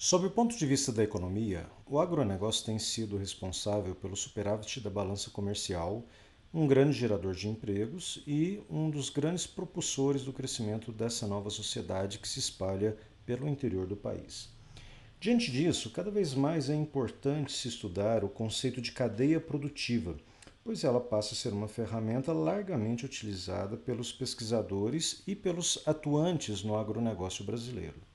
Sob o ponto de vista da economia, o agronegócio tem sido responsável pelo superávit da balança comercial, um grande gerador de empregos e um dos grandes propulsores do crescimento dessa nova sociedade que se espalha pelo interior do país. Diante disso, cada vez mais é importante se estudar o conceito de cadeia produtiva, pois ela passa a ser uma ferramenta largamente utilizada pelos pesquisadores e pelos atuantes no agronegócio brasileiro.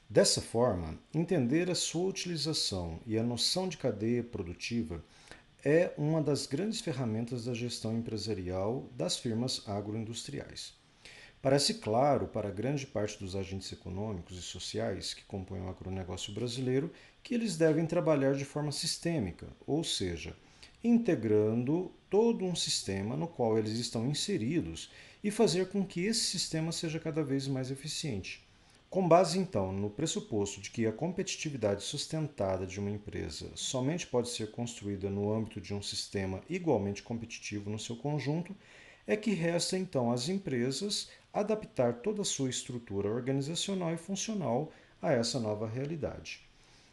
Dessa forma, entender a sua utilização e a noção de cadeia produtiva é uma das grandes ferramentas da gestão empresarial das firmas agroindustriais. Parece claro para grande parte dos agentes econômicos e sociais que compõem o agronegócio brasileiro que eles devem trabalhar de forma sistêmica, ou seja, integrando todo um sistema no qual eles estão inseridos e fazer com que esse sistema seja cada vez mais eficiente. Com base, então, no pressuposto de que a competitividade sustentada de uma empresa somente pode ser construída no âmbito de um sistema igualmente competitivo no seu conjunto, é que resta então às empresas adaptar toda a sua estrutura organizacional e funcional a essa nova realidade.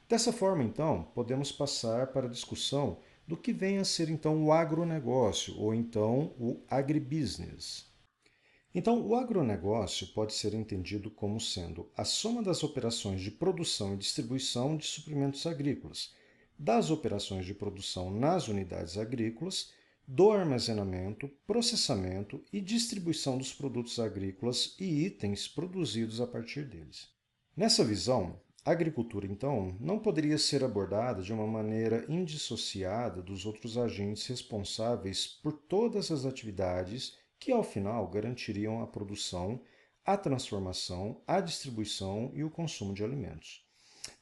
Dessa forma, então, podemos passar para a discussão do que vem a ser então o agronegócio ou então o agribusiness. Então, o agronegócio pode ser entendido como sendo a soma das operações de produção e distribuição de suprimentos agrícolas, das operações de produção nas unidades agrícolas, do armazenamento, processamento e distribuição dos produtos agrícolas e itens produzidos a partir deles. Nessa visão, a agricultura, então, não poderia ser abordada de uma maneira indissociada dos outros agentes responsáveis por todas as atividades que, ao final, garantiriam a produção, a transformação, a distribuição e o consumo de alimentos.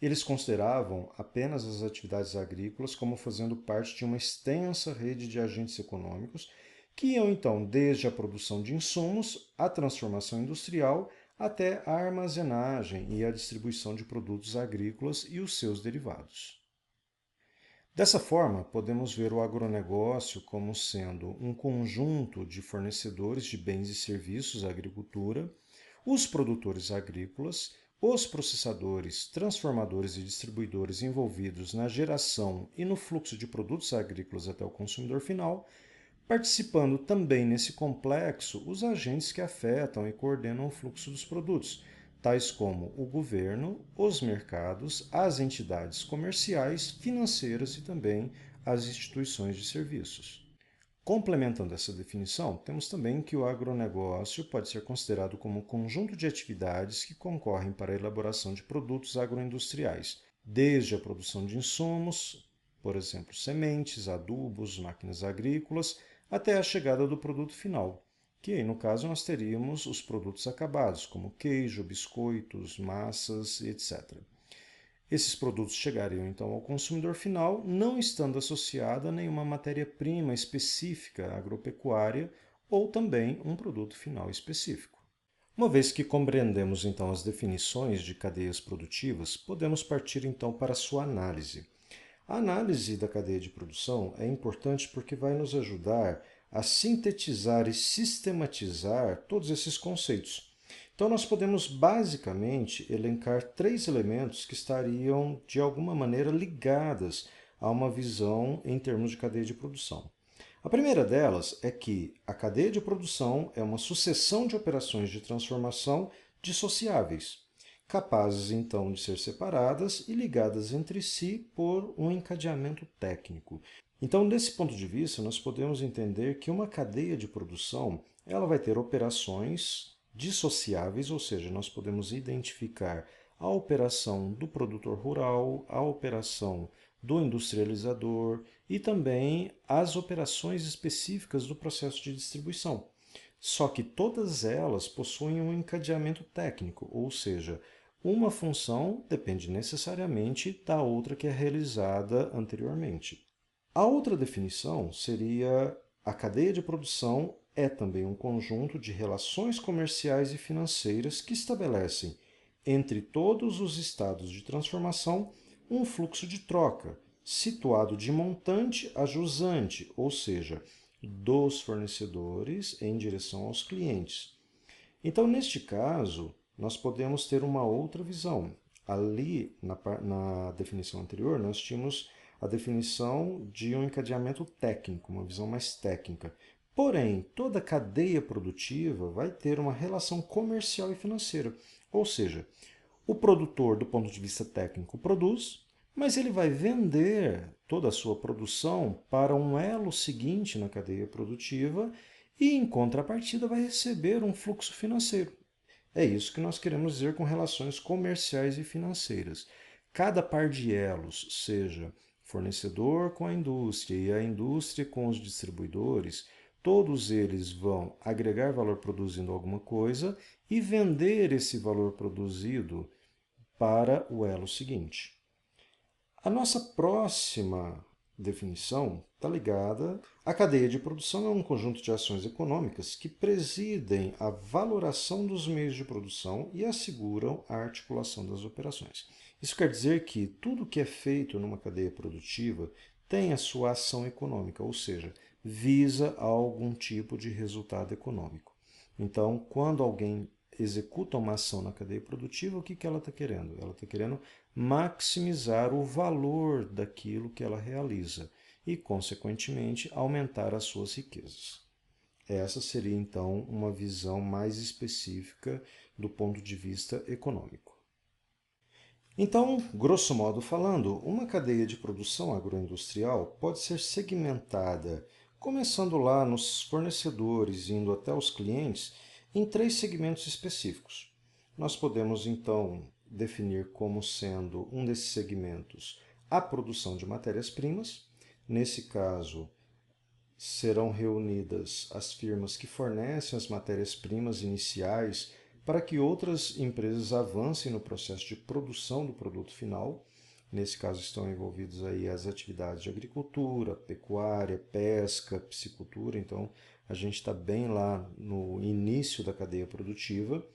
Eles consideravam apenas as atividades agrícolas como fazendo parte de uma extensa rede de agentes econômicos que iam então desde a produção de insumos, a transformação industrial, até a armazenagem e a distribuição de produtos agrícolas e os seus derivados. Dessa forma, podemos ver o agronegócio como sendo um conjunto de fornecedores de bens e serviços à agricultura, os produtores agrícolas, os processadores, transformadores e distribuidores envolvidos na geração e no fluxo de produtos agrícolas até o consumidor final, participando também nesse complexo os agentes que afetam e coordenam o fluxo dos produtos, tais como o governo, os mercados, as entidades comerciais, financeiras e também as instituições de serviços. Complementando essa definição, temos também que o agronegócio pode ser considerado como um conjunto de atividades que concorrem para a elaboração de produtos agroindustriais, desde a produção de insumos, por exemplo, sementes, adubos, máquinas agrícolas, até a chegada do produto final, que aí no caso nós teríamos os produtos acabados, como queijo, biscoitos, massas, etc. Esses produtos chegariam então ao consumidor final, não estando associada a nenhuma matéria-prima específica agropecuária ou também um produto final específico. Uma vez que compreendemos então as definições de cadeias produtivas, podemos partir então para a sua análise. A análise da cadeia de produção é importante porque vai nos ajudar a sintetizar e sistematizar todos esses conceitos. Então, nós podemos basicamente elencar três elementos que estariam de alguma maneira ligadas a uma visão em termos de cadeia de produção. A primeira delas é que a cadeia de produção é uma sucessão de operações de transformação dissociáveis, capazes então de ser separadas e ligadas entre si por um encadeamento técnico. Então, desse ponto de vista, nós podemos entender que uma cadeia de produção ela vai ter operações dissociáveis, ou seja, nós podemos identificar a operação do produtor rural, a operação do industrializador e também as operações específicas do processo de distribuição. Só que todas elas possuem um encadeamento técnico, ou seja, uma função depende necessariamente da outra que é realizada anteriormente. A outra definição seria a cadeia de produção é também um conjunto de relações comerciais e financeiras que estabelecem entre todos os estados de transformação um fluxo de troca, situado de montante a jusante, ou seja, dos fornecedores em direção aos clientes. Então, neste caso, nós podemos ter uma outra visão. ali na definição anterior, nós tínhamos a definição de um encadeamento técnico, uma visão mais técnica. Porém, toda cadeia produtiva vai ter uma relação comercial e financeira. Ou seja, o produtor, do ponto de vista técnico, produz, mas ele vai vender toda a sua produção para um elo seguinte na cadeia produtiva e, em contrapartida, vai receber um fluxo financeiro. É isso que nós queremos dizer com relações comerciais e financeiras. Cada par de elos, seja fornecedor com a indústria e a indústria com os distribuidores, todos eles vão agregar valor produzindo alguma coisa e vender esse valor produzido para o elo seguinte. A nossa próxima definição está ligada à cadeia de produção, é um conjunto de ações econômicas que presidem a valoração dos meios de produção e asseguram a articulação das operações. Isso quer dizer que tudo que é feito numa cadeia produtiva tem a sua ação econômica, ou seja, visa a algum tipo de resultado econômico. Então, quando alguém executa uma ação na cadeia produtiva, o que ela está querendo? Ela está querendo maximizar o valor daquilo que ela realiza e, consequentemente, aumentar as suas riquezas. Essa seria, então, uma visão mais específica do ponto de vista econômico. Então, grosso modo falando, uma cadeia de produção agroindustrial pode ser segmentada, começando lá nos fornecedores, indo até os clientes, em 3 segmentos específicos. Nós podemos, então, definir como sendo um desses segmentos a produção de matérias-primas. Nesse caso, serão reunidas as firmas que fornecem as matérias-primas iniciais para que outras empresas avancem no processo de produção do produto final. Nesse caso estão envolvidos aí as atividades de agricultura, pecuária, pesca, piscicultura, então a gente está bem lá no início da cadeia produtiva.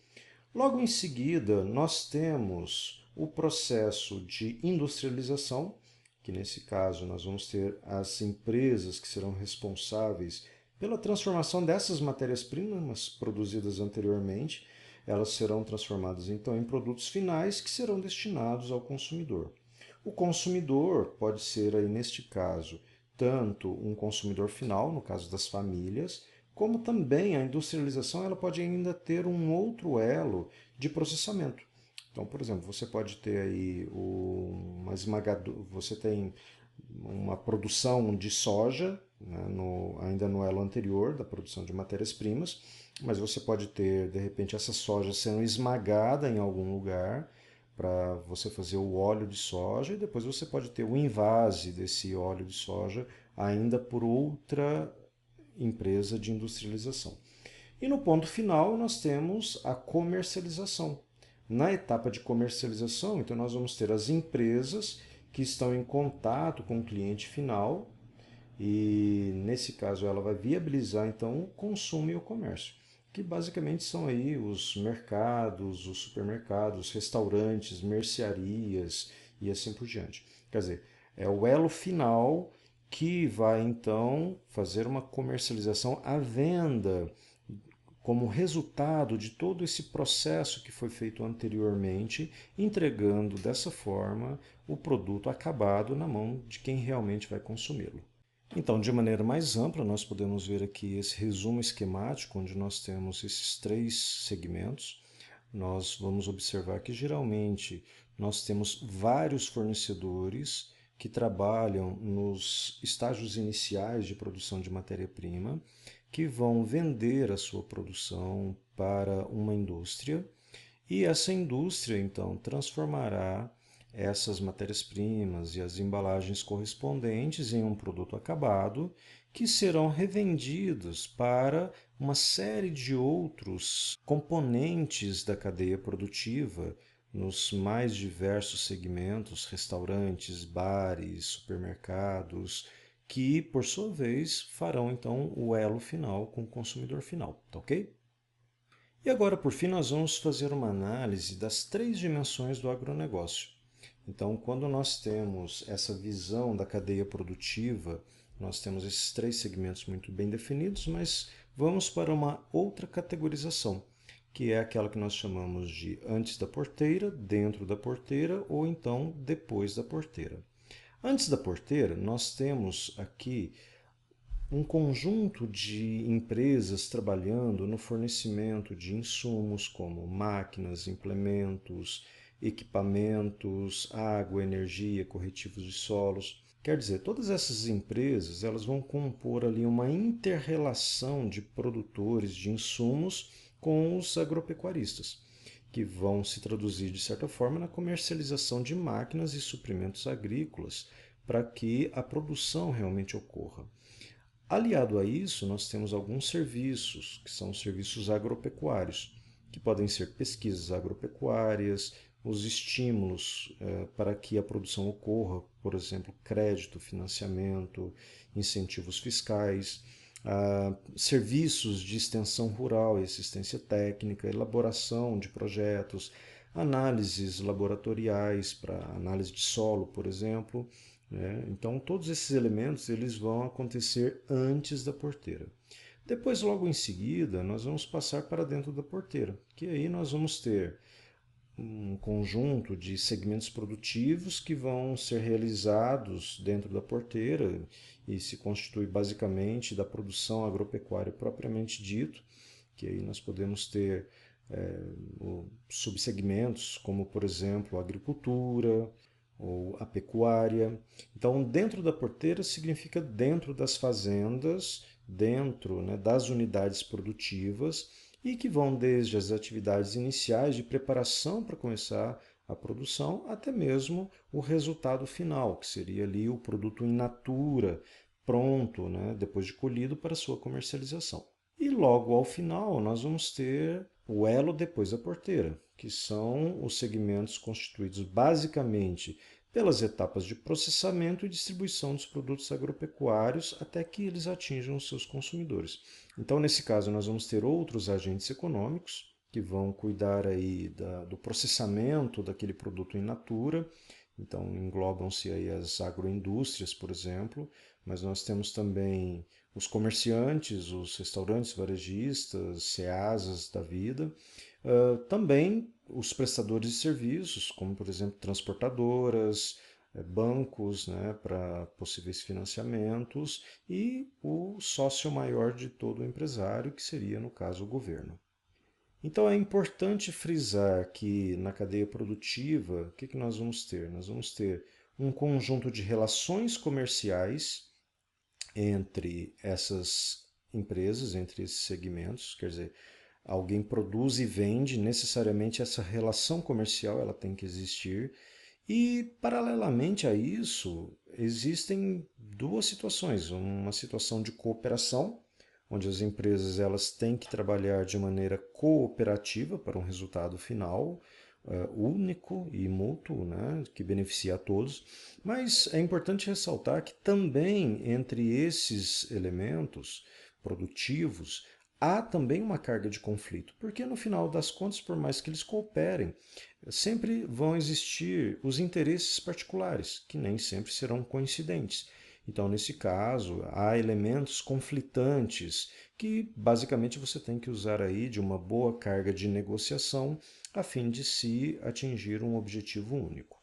Logo em seguida, nós temos o processo de industrialização, que nesse caso nós vamos ter as empresas que serão responsáveis pela transformação dessas matérias-primas produzidas anteriormente. Elas serão transformadas então em produtos finais que serão destinados ao consumidor. O consumidor pode ser aí neste caso tanto um consumidor final, no caso das famílias, como também a industrialização ela pode ainda ter um outro elo de processamento. Então, por exemplo, você pode ter aí uma esmagadora, você tem uma produção de soja, né, ainda no elo anterior da produção de matérias-primas, mas você pode ter, de repente, essa soja sendo esmagada em algum lugar para você fazer o óleo de soja e depois você pode ter o invase desse óleo de soja ainda por outra empresa de industrialização. E no ponto final, nós temos a comercialização. Na etapa de comercialização, então, nós vamos ter as empresas que estão em contato com o cliente final e, nesse caso, ela vai viabilizar, então, o consumo e o comércio, que basicamente são aí os mercados, os supermercados, restaurantes, mercearias e assim por diante. Quer dizer, é o elo final que vai, então, fazer uma comercialização à venda como resultado de todo esse processo que foi feito anteriormente, entregando dessa forma o produto acabado na mão de quem realmente vai consumi-lo. Então, de maneira mais ampla, nós podemos ver aqui esse resumo esquemático, onde nós temos esses 3 segmentos. Nós vamos observar que geralmente nós temos vários fornecedores que trabalham nos estágios iniciais de produção de matéria-prima, que vão vender a sua produção para uma indústria e essa indústria então transformará essas matérias-primas e as embalagens correspondentes em um produto acabado que serão revendidos para uma série de outros componentes da cadeia produtiva nos mais diversos segmentos, restaurantes, bares, supermercados, que, por sua vez, farão então o elo final com o consumidor final, tá ok? E agora, por fim, nós vamos fazer uma análise das 3 dimensões do agronegócio. Então, quando nós temos essa visão da cadeia produtiva, nós temos esses 3 segmentos muito bem definidos, mas vamos para uma outra categorização, que é aquela que nós chamamos de antes da porteira, dentro da porteira ou então depois da porteira. Antes da porteira, nós temos aqui um conjunto de empresas trabalhando no fornecimento de insumos como máquinas, implementos, equipamentos, água, energia, corretivos de solos. Quer dizer, todas essas empresas elas vão compor ali uma inter-relação de produtores de insumos com os agropecuaristas, que vão se traduzir, de certa forma, na comercialização de máquinas e suprimentos agrícolas para que a produção realmente ocorra. Aliado a isso, nós temos alguns serviços, que são serviços agropecuários, que podem ser pesquisas agropecuárias, os estímulos para que a produção ocorra, por exemplo, crédito, financiamento, incentivos fiscais, serviços de extensão rural e assistência técnica, elaboração de projetos, análises laboratoriais para análise de solo, por exemplo, né? Então, todos esses elementos eles vão acontecer antes da porteira. Depois, logo em seguida, nós vamos passar para dentro da porteira, que aí nós vamos ter um conjunto de segmentos produtivos que vão ser realizados dentro da porteira e se constitui basicamente da produção agropecuária propriamente dito, que aí nós podemos ter subsegmentos como, por exemplo, a agricultura, ou a pecuária. Então, dentro da porteira significa dentro das fazendas, dentro, né, das unidades produtivas e que vão desde as atividades iniciais de preparação para começar a produção até mesmo o resultado final, que seria ali o produto in natura, pronto, né, depois de colhido para sua comercialização. E logo ao final nós vamos ter o elo depois da porteira, que são os segmentos constituídos basicamente pelas etapas de processamento e distribuição dos produtos agropecuários até que eles atinjam os seus consumidores. Então, nesse caso, nós vamos ter outros agentes econômicos que vão cuidar aí do processamento daquele produto in natura. Então, englobam-se aí as agroindústrias, por exemplo, mas nós temos também os comerciantes, os restaurantes varejistas, ceasas da vida, também os prestadores de serviços, como por exemplo transportadoras, bancos, né, para possíveis financiamentos e o sócio maior de todo o empresário, que seria no caso o governo. Então é importante frisar que na cadeia produtiva, o que nós vamos ter? Nós vamos ter um conjunto de relações comerciais entre essas empresas, entre esses segmentos, quer dizer, alguém produz e vende, necessariamente essa relação comercial ela tem que existir. E paralelamente a isso, existem duas situações, uma situação de cooperação, onde as empresas elas têm que trabalhar de maneira cooperativa para um resultado final, único e mútuo, né, que beneficia a todos. Mas é importante ressaltar que também entre esses elementos produtivos há também uma carga de conflito, porque no final das contas, por mais que eles cooperem, sempre vão existir os interesses particulares, que nem sempre serão coincidentes. Então, nesse caso, há elementos conflitantes que basicamente você tem que usar aí de uma boa carga de negociação a fim de se atingir um objetivo único.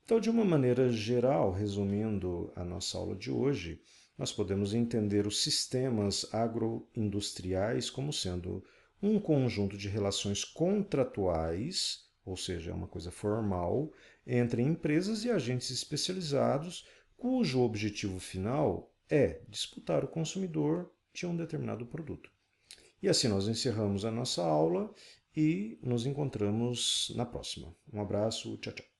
Então, de uma maneira geral, resumindo a nossa aula de hoje, nós podemos entender os sistemas agroindustriais como sendo um conjunto de relações contratuais, ou seja, é uma coisa formal, entre empresas e agentes especializados, cujo objetivo final é disputar o consumidor de um determinado produto. E assim nós encerramos a nossa aula e nos encontramos na próxima. Um abraço, tchau, tchau.